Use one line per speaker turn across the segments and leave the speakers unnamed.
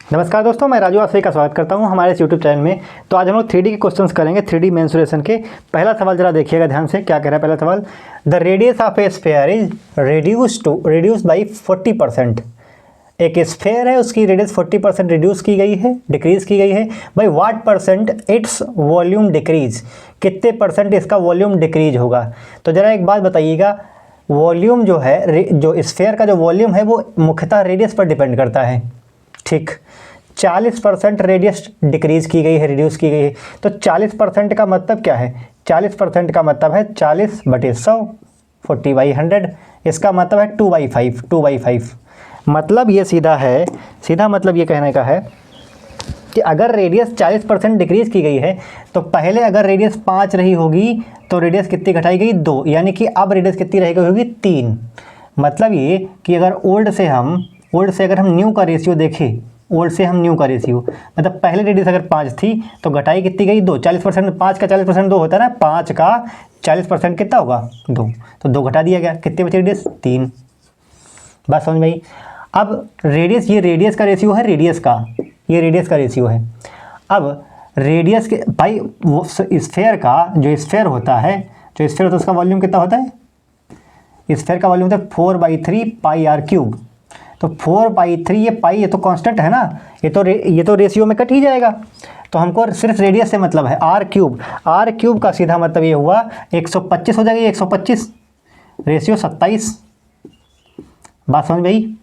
नमस्कार दोस्तों, मैं राजू आसरे का स्वागत करता हूं हमारे इस यूट्यूब चैनल में। तो आज हम लोग 3D के क्वेश्चंस करेंगे, 3D मेंसुरेशन के। पहला सवाल जरा देखिएगा ध्यान से, क्या कह रहा है पहला सवाल। The radius of A sphere is reduce by 40%। एक स्फेयर है, उसकी रेडियस 40% रिड्यूस की गई है, डिक्रीज की गई है। By what percent its volume decrease, कितने परसेंट इसका वॉल्यूम डिक्रीज होगा। तो ज़रा एक बात बताइएगा, वॉल्यूम जो है, जो स्फेयर का जो वॉल्यूम है वो मुख्यतः रेडियस पर डिपेंड करता है। ठीक, 40% रेडियस डिक्रीज की गई है, रिड्यूस की गई है। तो 40% का मतलब क्या है? 40% का मतलब है 40/100, 40/100। इसका मतलब है 2/5। मतलब ये सीधा मतलब ये कहने का है कि अगर रेडियस 40% डिक्रीज की गई है तो पहले अगर रेडियस 5 रही होगी तो रेडियस कितनी घटाई गई? 2। यानी कि अब रेडियस कितनी रह गई होगी? 3। मतलब ये कि अगर ओल्ड से अगर हम न्यू का रेशियो देखें, ओल्ड से हम न्यू का रेशियो, मतलब पहले रेडियस अगर 5 थी तो घटाई कितनी गई? 2। 40%, 5 का 40% 2 होता है ना, 5 का 40% कितना होगा? 2। तो 2 घटा दिया गया, कितने बचे रेडियस? 3। बात समझ में आई? अब रेडियस, ये रेडियस का रेशियो है, ये रेडियस का रेशियो है। अब रेडियस के भाई वो स्फेयर का जो स्फेयर होता है उसका वॉल्यूम कितना होता है? स्फेयर का वॉल्यूम होता है 4/3 पाई आर क्यूब। तो 4/3, ये पाई, ये तो कांस्टेंट है ना, ये तो रेशियो में कट ही जाएगा। तो हमको सिर्फ रेडियस से मतलब है। आर क्यूब का सीधा मतलब ये हुआ 125 हो जाएगा। 125 रेशियो 27। बात समझ में आई?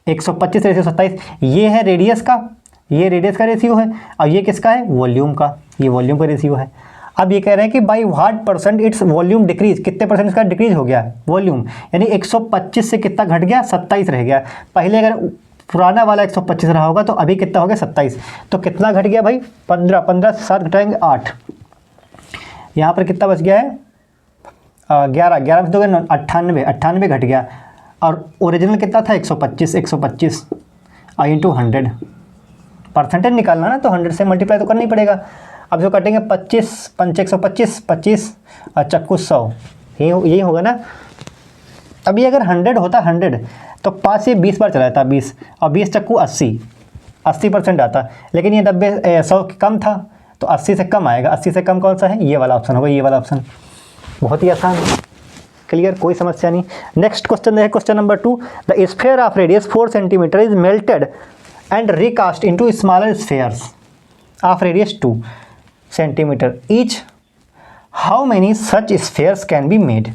125 रेशियो 27, ये है रेडियस का, ये रेडियस का रेशियो है। और ये किसका है? वॉल्यूम का, ये वॉल्यूम का रेशियो है। अब ये कह रहे हैं कि by what percent its volume decrease, कितने परसेंट इसका डिक्रीज हो गया वॉल्यूम। यानी 125 से कितना घट गया? 27 रह गया। पहले अगर पुराना वाला 125 रहा होगा तो अभी कितना हो गया? 27। तो कितना घट गया भाई? 15 से 7 घटाएंगे 8। यहाँ पर कितना बच गया है? 11 में दोगे 98 घट गया। और ओरिजिनल कितना था? 125 इंटू 100। परसेंटेज निकालना ना, तो 100 से मल्टीप्लाई तो करना ही पड़ेगा। अब जो कटेंगे 25 पंच 125 और चक्कू 100, यही होगा ना। अभी अगर 100 होता 100 तो 5 से 20 बार चला जाता, 20 और 20 चक्कू 80% आता। लेकिन ये 100 कम था तो 80 से कम आएगा। 80 से कम कौन सा है? ये वाला ऑप्शन होगा, ये वाला ऑप्शन। बहुत ही आसान, क्लियर, कोई समस्या नहीं। नेक्स्ट क्वेश्चन है question number 2। The sphere of radius 4 centimetre is melted and recast into smaller spheres of radius 2 centimetre each. How many such spheres can be made.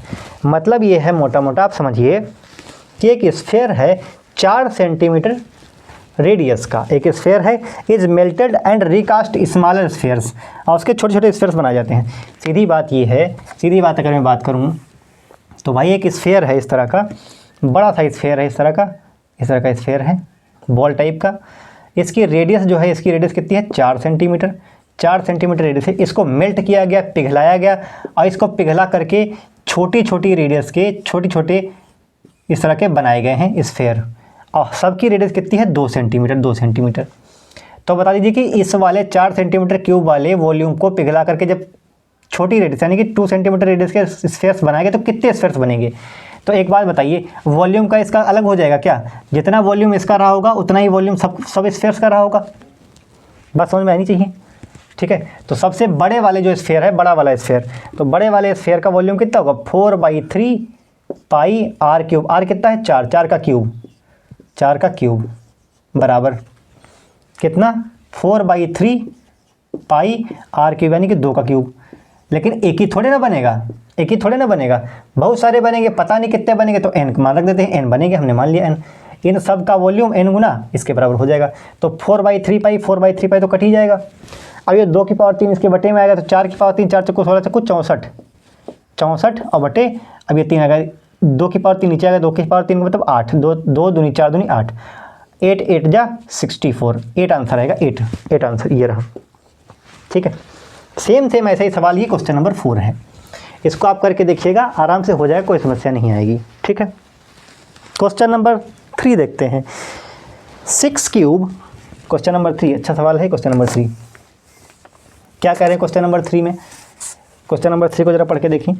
मतलब ये है, मोटा मोटा आप समझिए कि एक स्फेयर है 4 सेंटीमीटर रेडियस का, एक स्फेयर है, is melted and recast smaller spheres, और उसके छोटे छोटे स्फेयर्स बनाए जाते हैं। सीधी बात अगर मैं बात करूँ तो भाई एक स्फेयर है इस तरह का, बड़ा सा स्फेयर है, इस तरह का स्फेयर है, बॉल टाइप का। इसकी रेडियस जो है, इसकी रेडियस कितनी है? 4 सेंटीमीटर। 4 सेंटीमीटर रेडियस है। इसको मेल्ट किया गया, पिघलाया गया, और इसको पिघला करके छोटी छोटी रेडियस के छोटे इस तरह के बनाए गए हैं स्फेयर। और सबकी रेडियस कितनी है? 2 सेंटीमीटर। तो बता दीजिए कि इस वाले 4 सेंटीमीटर क्यूब वाले वॉल्यूम को पिघला करके जब छोटी रेडियस यानी कि 2 सेंटीमीटर रेडियस के स्फेयर्स बनाएंगे तो कितने स्फेयर्स बनेंगे? तो एक बात बताइए, वॉल्यूम का इसका अलग हो जाएगा क्या? जितना वॉल्यूम इसका रहा होगा उतना ही वॉल्यूम सब स्फेयर्स का रहा होगा। बात समझ में आनी चाहिए, ठीक है। तो सबसे बड़े वाले जो स्फेयर है, बड़ा वाला स्फेयर, तो बड़े वाले स्फेयर का वॉल्यूम कितना होगा? 4/3 पाई आर क्यूब। आर कितना है? 4 का क्यूब बराबर कितना? 4/3 पाई आर क्यूब, यानी कि 2 का क्यूब। लेकिन एक ही थोड़े ना बनेगा, बहुत सारे बनेंगे, पता नहीं कितने बनेंगे। तो n मान रख देते हैं, n बनेंगे, हमने मान लिया n। इन सब का वॉल्यूम n गुना इसके बराबर हो जाएगा। तो 4/3 पाई तो कट ही जाएगा। अब ये 2 की पावर 3 इसके बटे में आएगा, तो 4 की पावर 3, 4 चक्कू 16 चक्कू 64 और बटे, अब ये 3 आएगा, 2 की पावर 3 नीचे आएगा, 2 की पावर 3 मतलब 8, 2 दूनी 4 दूनी 8, 8 8 जा 64, 8 आंसर आएगा। 8 आंसर ये रहा, ठीक है। सेम ऐसा ही सवाल ये क्वेश्चन नंबर 4 है। इसको आप करके देखिएगा, आराम से हो जाएगा, कोई समस्या नहीं आएगी, ठीक है। क्वेश्चन नंबर 3 देखते हैं। 6 क्यूब, क्वेश्चन नंबर 3 अच्छा सवाल है। क्वेश्चन नंबर 3 क्या कह रहे हैं? क्वेश्चन नंबर 3 में, क्वेश्चन नंबर 3 को जरा पढ़ के देखिए।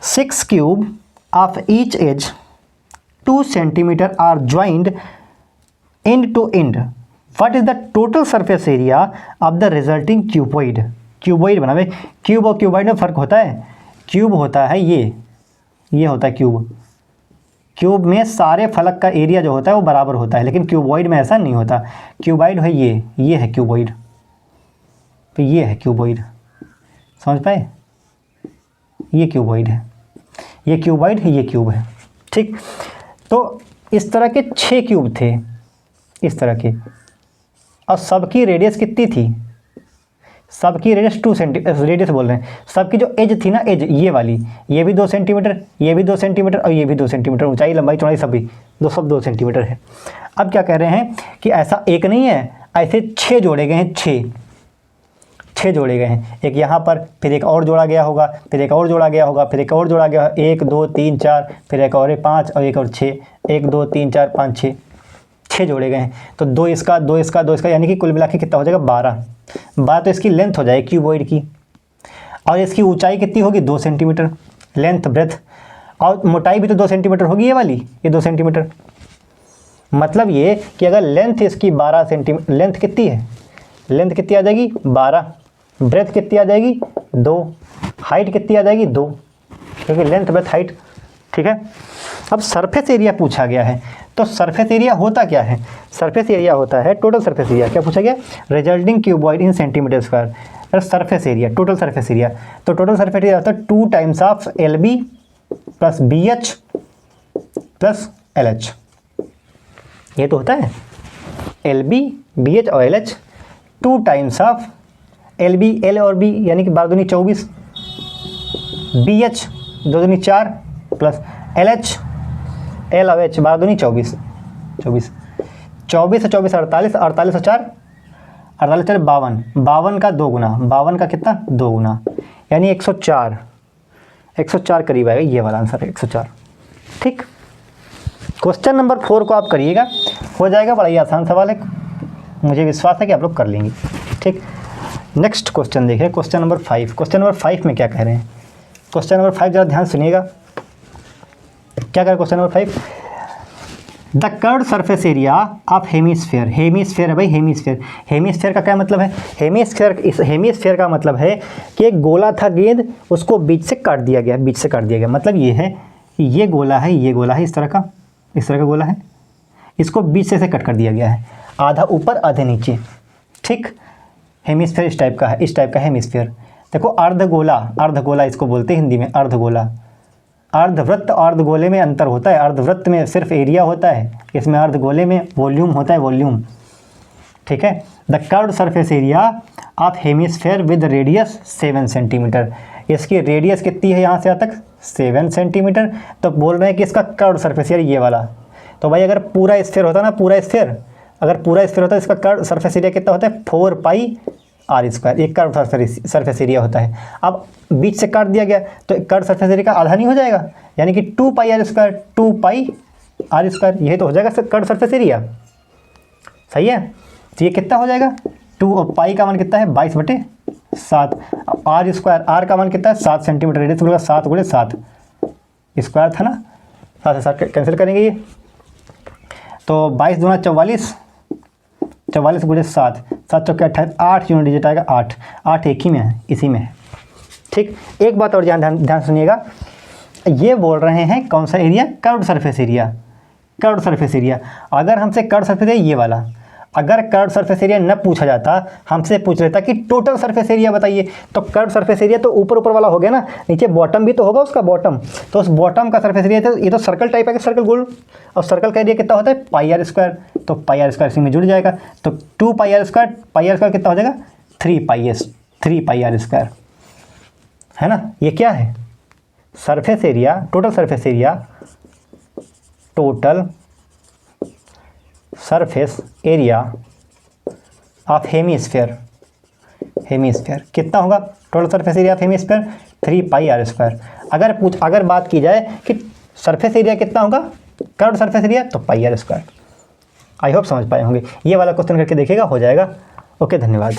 6 cube of each edge 2 centimeter are joined end to end what is the total surface area of the resulting cuboid. Cuboid बना भाई, क्यूब और क्यूबॉइड में फ़र्क होता है। क्यूब होता है ये होता है क्यूब। क्यूब में सारे फलक का एरिया जो होता है वो बराबर होता है, लेकिन क्यूबॉइड में ऐसा नहीं होता। क्यूबॉइड है ये है क्यूबॉइड, तो ये है क्यूबॉइड, समझ पाए? ये क्यूबॉइड है, ये क्यूबॉइड है, ये क्यूब है, ठीक। तो इस तरह के 6 क्यूब थे, इस तरह के, और सबकी रेडियस कितनी थी? सबकी रेडियस 2 सेंटीमीटर, रेडियस बोल रहे हैं, सबकी जो एज थी ना, एज ये वाली, ये भी 2 सेंटीमीटर, ये भी 2 सेंटीमीटर और ये भी 2 सेंटीमीटर, ऊंचाई लंबाई चौड़ाई सब 2 सेंटीमीटर है। अब क्या कह रहे हैं कि ऐसा एक नहीं है, ऐसे 6 जोड़े गए हैं, 6 जोड़े गए हैं, एक यहाँ पर, फिर एक और जोड़ा गया होगा, फिर एक और जोड़ा गया होगा, फिर एक और जोड़ा गया, 1 2 3 4, फिर एक और 5 और एक और 6, 1 2 3 4 5 6 जोड़े गए हैं। तो 2 इसका 2 इसका 2 इसका, यानी कि कुल मिला के कितना हो जाएगा? 12 तो इसकी लेंथ हो जाएगी क्यूबॉइड की, और इसकी ऊंचाई कितनी होगी? 2 सेंटीमीटर, लेंथ ब्रेथ, और मोटाई भी तो 2 सेंटीमीटर होगी, ये वाली, ये 2 सेंटीमीटर। मतलब ये कि अगर लेंथ इसकी 12 सेंटीमीटर, लेंथ कितनी है? लेंथ कितनी आ जाएगी? 12, ब्रेथ कितनी आ जाएगी? 2, हाइट कितनी आ जाएगी? 2, क्योंकि लेंथ ब्रेथ हाइट, ठीक है। अब सरफेस एरिया पूछा गया है, तो सरफेस एरिया होता क्या है? सरफेस एरिया होता है टोटल सरफेस एरिया। क्या पूछा गया? रिजल्टिंग क्यूबॉइड इन centimetre square. Surface area, total surface area, तो टोटल सरफेस एरिया होता है 2 times of LB plus BH plus LH। ये तो होता है LB, BH और LH, 2 times of LB, L और B यानी कि 12 दूनी 24, BH 2 दूनी 4 प्लस LH, L और H 12 दूनी 24, 24 से 24 48, 48 और 4 48 4 52, 52 का 2 गुना, 52 का कितना? 2 गुना, यानी 104, 104 करीब आएगा, ये वाला आंसर है 104, ठीक। क्वेश्चन नंबर 4 को आप करिएगा, हो जाएगा, बड़ा ही आसान सवाल है, मुझे विश्वास है कि आप लोग कर लेंगे, ठीक। नेक्स्ट क्वेश्चन देखिए, क्वेश्चन नंबर 5। क्वेश्चन नंबर 5 में क्या कह रहे हैं? क्वेश्चन नंबर 5 जरा ध्यान सुनिएगा, क्या कह रहे हैं question number 5? The curved surface area of hemisphere. Hemisphere है भाई, हेमीस्फेयर। हेमीस्फेयर का क्या मतलब है? हेमीस्फेयर का मतलब है कि एक गोला था गेंद, उसको बीच से काट दिया गया, बीच से काट दिया गया। मतलब ये है कि ये गोला है, ये गोला है, इस तरह का गोला है, इसको बीच से कट कर दिया गया है, आधा ऊपर आधे नीचे, ठीक। हेमीस्फेयर इस टाइप का है, इस टाइप का हेमीस्फेयर। देखो अर्धगोला इसको बोलते हैं हिंदी में, अर्धगोला। अर्धवृत्त और अर्धगोले में अंतर होता है, अर्धवृत्त में सिर्फ एरिया होता है, इसमें अर्धगोले में वॉल्यूम होता है, वॉल्यूम, ठीक है। The curved surface area of hemisphere with radius 7 centimetre. इसकी रेडियस कितनी है यहाँ से यहाँ तक? 7 सेंटीमीटर। तो बोल रहे हैं कि इसका कर्व्ड सरफेस एरिया ये वाला। तो भाई अगर पूरा स्फीयर होता ना, अगर पूरा स्फीयर होता है, इसका कर्व्ड सरफेस एरिया कितना होता है? 4πr², एक कर्व्ड सरफेस एरिया होता है। अब बीच से काट दिया गया तो कर्व्ड सरफेस एरिया का आधा नहीं हो जाएगा, यानी कि 2πr², 2πr², यही तो हो जाएगा कर्व्ड सरफेस एरिया, सही है। तो ये कितना हो जाएगा? 2 और पाई का मान कितना है? 22/7। r², r का मान कितना है? 7 सेंटीमीटर, रेडियस बोलेगा 7 × 7 स्क्वायर था ना, 7 से 7 कैंसिल करेंगे ये, तो 22 दूना 44, 44 × 7, 7 चौके 28, 8 यूनिट डिजिट आएगा, 8 एक ही में है, इसी में है, ठीक। एक बात और ध्यान सुनिएगा, ये बोल रहे हैं कौन सा area? Curved surface area. Curved surface area, अगर हमसे कर्व्ड सरफेस एरिया ये वाला, अगर कर्व्ड सरफेस एरिया न पूछा जाता, हमसे पूछ लेता कि टोटल सरफेस एरिया बताइए, तो कर्व्ड सरफेर एरिया तो ऊपर वाला हो गया ना, नीचे बॉटम भी तो होगा उसका, बॉटम, तो उस बॉटम का सरफेस एरिया, तो ये तो सर्कल टाइप है, सर्कल गोल, और सर्कल का एरिया कितना होता है? πr², तो πr² इसी में जुड़ जाएगा, तो 2πr², कितना हो जाएगा? 3πr², है ना। ये क्या है? Surface area, total surface area of hemisphere कितना होगा? Total surface area of hemisphere 3πr²। अगर बात की जाए कि सरफेस एरिया कितना होगा कर्व्ड सरफेस एरिया, तो πr²। आई होप समझ पाए होंगे। ये वाला क्वेश्चन करके देखिएगा, हो जाएगा। ओके, धन्यवाद।